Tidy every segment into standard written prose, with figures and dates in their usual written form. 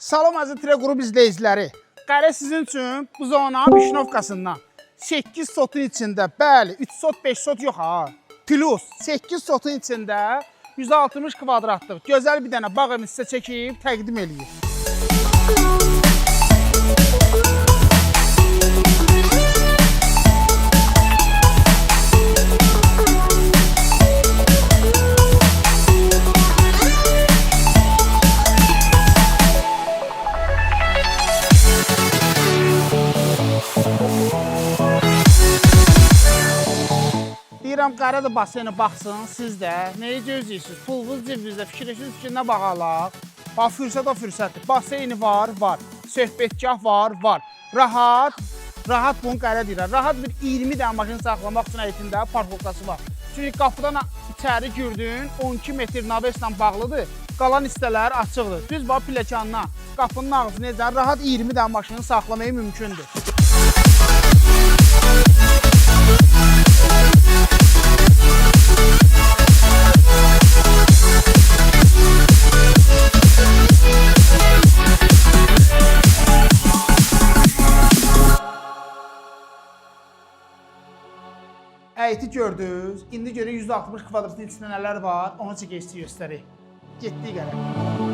Salam əziz Treqrup izləyiciləri. Qəra sizin üçün bu zonanın Vişnovkasından 8 sotun içində, bəli, 3 sot, 5 sot yox ha. Plus 8 sotun içində 160 kvadratlıq gözəl bir dənə bağ evi sizə çəkib təqdim eləyir. Deyirəm, Qəra da basenə baxsın, siz də nəyi gözləyirsiniz? Pulunuz cibinizdə, fikirləşirsiniz ki, nə bağalaq? Bax, fürsət o fürsətdir. Baseyni var, var. Söhbətgah var, var. Rahat bunu Qəra deyirəm. Rahat bir 20 dənə maşın saxlamaq üçün həyətində parkovkası var. Çünki qapıdan içəri girdin, 12 metr naveslə bağlıdır. Qalan hissələr açıqdır. Düz bax pilləkəndan, qapının ağzı necə? Rahat 20 dənə maşını saxlamayı mümkündür. Həyəti gördünüz. İndi görək 160 kvadratın içində nələr var. Onu çəkək göstərək. Getdik Qəra.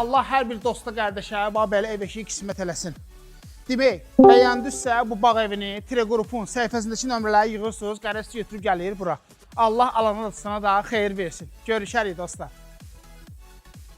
Allah hər bir dosta, qardaşa, belə ev eşiyi qismət eləsin. Demək, bəyəndinizsə bu bağ evini Treqrupun səhifəsindəki nömrələri yığırsınız, Qəra götürüb gəlir bura. Allah alana da sana da xeyir versin. Görüşərik dostlar.